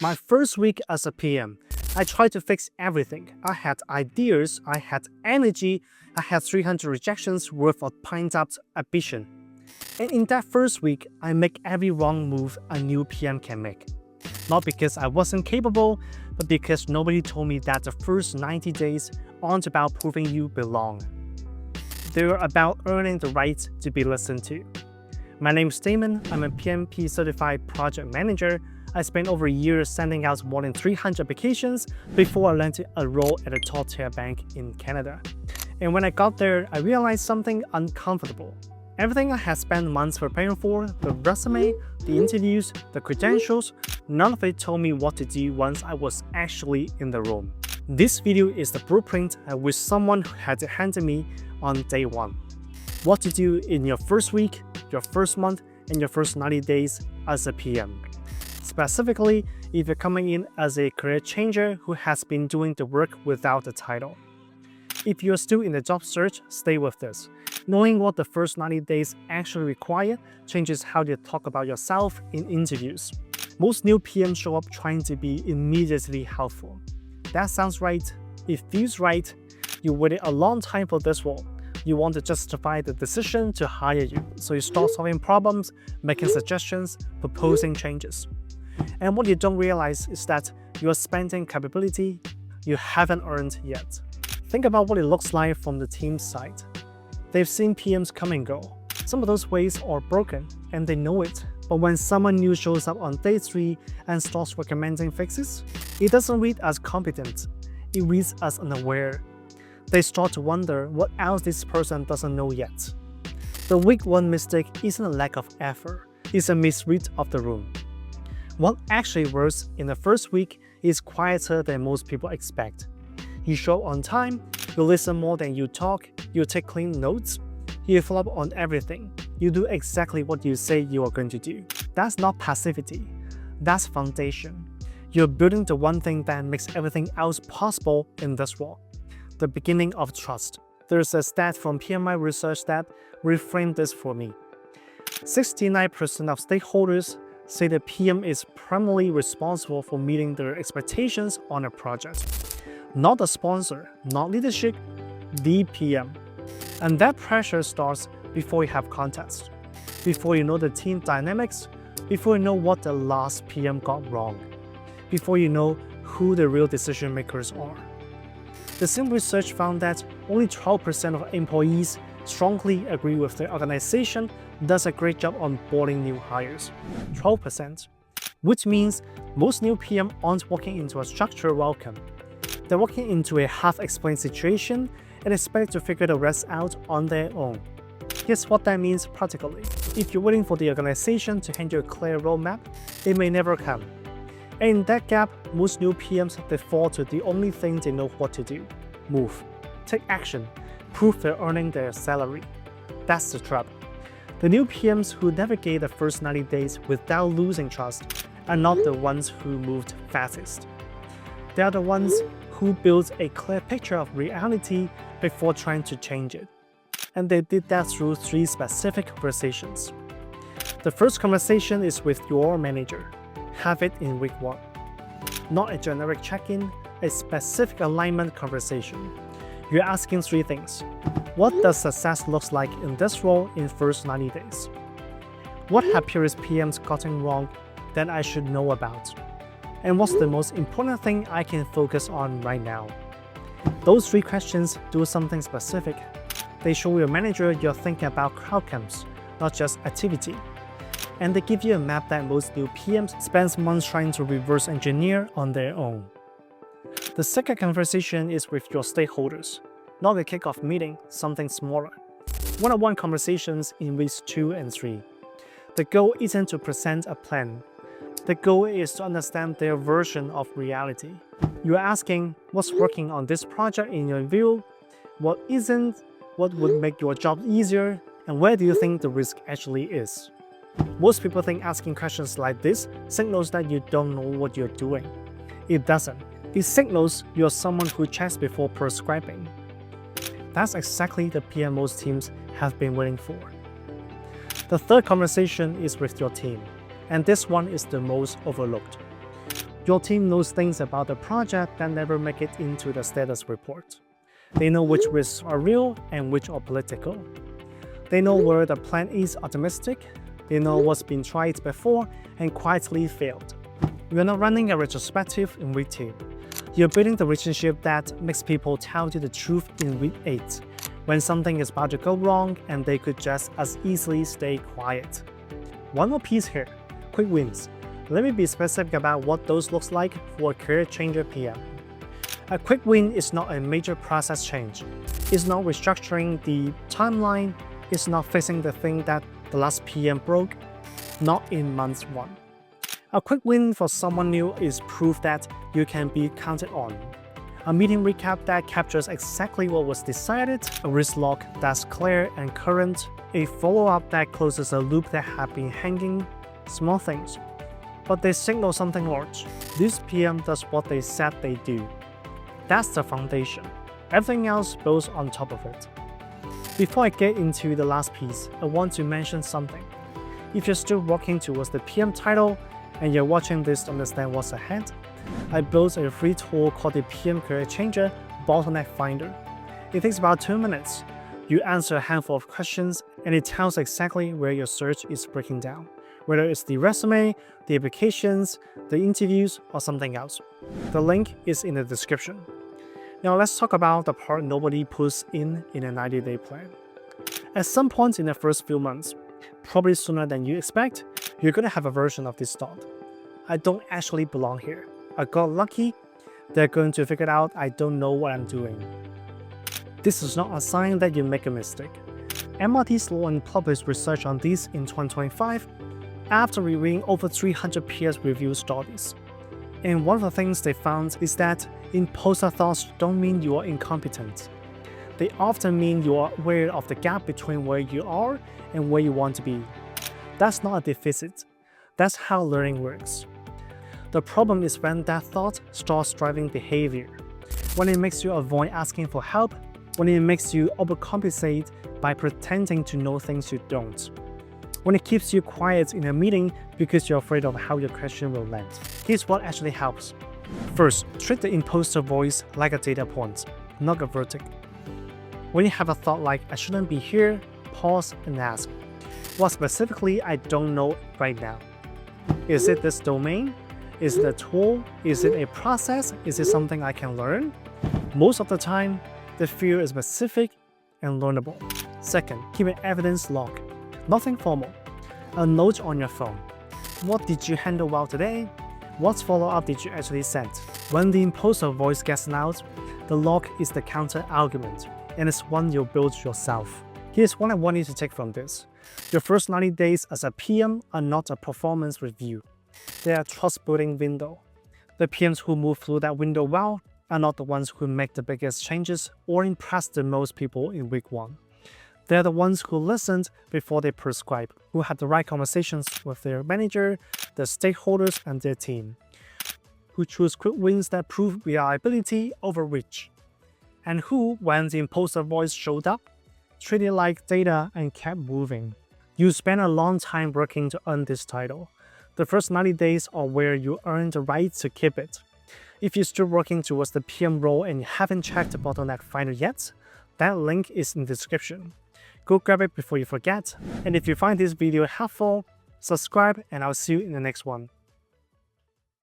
My first week as a PM, I tried to fix everything. I had ideas, I had energy, I had 300 rejections worth of pent-up ambition. And in that first week, I make every wrong move a new PM can make. Not because I wasn't capable, but because nobody told me that the first 90 days aren't about proving you belong. They're about earning the right to be listened to. My name is Damon. I'm a PMP certified project manager. I spent over a year sending out more than 300 applications before I landed a role at a top-tier bank in Canada. And when I got there, I realized something uncomfortable. Everything I had spent months preparing for, the resume, the interviews, the credentials, none of it told me what to do once I was actually in the room. This video is the blueprint I wish someone had handed me on day one. What to do in your first week, your first month, and your first 90 days as a PM. Specifically, if you're coming in as a career changer who has been doing the work without a title. If you're still in the job search, stay with this. Knowing what the first 90 days actually require changes how you talk about yourself in interviews. Most new PMs show up trying to be immediately helpful. That sounds right. It feels right. You waited a long time for this role. You want to justify the decision to hire you, so you start solving problems, making suggestions, proposing changes. And what you don't realize is that you are spending capability you haven't earned yet. Think about what it looks like from the team's side. They've seen PMs come and go. Some of those ways are broken, and they know it. But when someone new shows up on day 3 and starts recommending fixes, it doesn't read as competent. It reads as unaware. They start to wonder what else this person doesn't know yet. The week 1 mistake isn't a lack of effort, it's a misread of the room. What actually works in the first week is quieter than most people expect. You show up on time, you listen more than you talk, you take clean notes, you follow up on everything. You do exactly what you say you are going to do. That's not passivity, that's foundation. You're building the one thing that makes everything else possible in this role. The beginning of trust. There's a stat from PMI research that reframed this for me. 69% of stakeholders say the PM is primarily responsible for meeting their expectations on a project. Not the sponsor, not leadership, the PM. And that pressure starts before you have context, before you know the team dynamics, before you know what the last PM got wrong, before you know who the real decision makers are. The same research found that only 12% of employees strongly agree with their organization does a great job on onboarding new hires. 12%. Which means most new PM aren't walking into a structured welcome. They're walking into a half-explained situation and expect to figure the rest out on their own. Here's what that means practically. If you're waiting for the organization to hand you a clear roadmap, it may never come. And in that gap, most new PMs default to the only thing they know what to do. Move. Take action. Prove they're earning their salary. That's the trap. The new PMs who navigate the first 90 days without losing trust are not the ones who moved fastest. They are the ones who built a clear picture of reality before trying to change it. And they did that through 3 specific conversations. The first conversation is with your manager. Have it in week 1. Not a generic check-in, a specific alignment conversation. You're asking 3 things. What does success look like in this role in first 90 days? What have previous PMs gotten wrong that I should know about? And what's the most important thing I can focus on right now? Those 3 questions do something specific. They show your manager you're thinking about outcomes, not just activity. And they give you a map that most new PMs spend months trying to reverse engineer on their own. The second conversation is with your stakeholders, not a kickoff meeting, something smaller. One-on-one conversations in weeks 2 and 3. The goal isn't to present a plan. The goal is to understand their version of reality. You're asking what's working on this project in your view, what isn't, what would make your job easier, and where do you think the risk actually is. Most people think asking questions like this signals that you don't know what you're doing. It doesn't. It signals you're someone who checks before prescribing. That's exactly the PM most teams have been waiting for. The third conversation is with your team, and this one is the most overlooked. Your team knows things about the project that never make it into the status report. They know which risks are real and which are political. They know where the plan is optimistic. They know what's been tried before and quietly failed. You're not running a retrospective in week 2. You're building the relationship that makes people tell you the truth in week 8, when something is about to go wrong and they could just as easily stay quiet. One more piece here, quick wins. Let me be specific about what those looks like for a career changer PM. A quick win is not a major process change. It's not restructuring the timeline. It's not fixing the thing that the last PM broke. Not in month 1. A quick win for someone new is proof that you can be counted on. A meeting recap that captures exactly what was decided, a risk log that's clear and current, a follow-up that closes a loop that had been hanging. Small things, but they signal something large. This PM does what they said they do. That's the foundation. Everything else builds on top of it. Before I get into the last piece, I want to mention something. If you're still working towards the PM title and you're watching this to understand what's ahead, I built a free tool called the PM Career Changer Bottleneck Finder. It takes about 2 minutes. You answer a handful of questions and it tells exactly where your search is breaking down, whether it's the resume, the applications, the interviews, or something else. The link is in the description. Now let's talk about the part nobody puts in a 90-day plan. At some point in the first few months, probably sooner than you expect, you're going to have a version of this thought. I don't actually belong here. I got lucky. They're going to figure out I don't know what I'm doing. This is not a sign that you make a mistake. MIT Sloan published research on this in 2025 after reviewing over 300 peer-reviewed studies. And one of the things they found is that imposter thoughts don't mean you are incompetent. They often mean you are aware of the gap between where you are and where you want to be. That's not a deficit. That's how learning works. The problem is when that thought starts driving behavior, when it makes you avoid asking for help, when it makes you overcompensate by pretending to know things you don't, when it keeps you quiet in a meeting because you're afraid of how your question will land. Here's what actually helps. First, treat the imposter voice like a data point, not a verdict. When you have a thought like, I shouldn't be here, pause and ask, what specifically I don't know right now? Is it this domain? Is it a tool? Is it a process? Is it something I can learn? Most of the time, the fear is specific and learnable. Second, keep an evidence log. Nothing formal. A note on your phone. What did you handle well today? What follow-up did you actually send? When the imposter voice gets loud, the log is the counter argument, and it's one you build yourself. Here's what I want you to take from this. Your first 90 days as a PM are not a performance review. They are a trust-building window. The PMs who move through that window well are not the ones who make the biggest changes or impress the most people in week 1. They're the ones who listened before they prescribe, who had the right conversations with their manager, their stakeholders, and their team, who choose quick wins that prove reliability over reach, and who, when the imposter voice showed up, treated it like data and kept moving. You spent a long time working to earn this title. The first 90 days are where you earn the right to keep it. If you're still working towards the PM role and you haven't checked the Bottleneck Finder yet, that link is in the description. Go grab it before you forget, and if you find this video helpful, subscribe and I'll see you in the next one.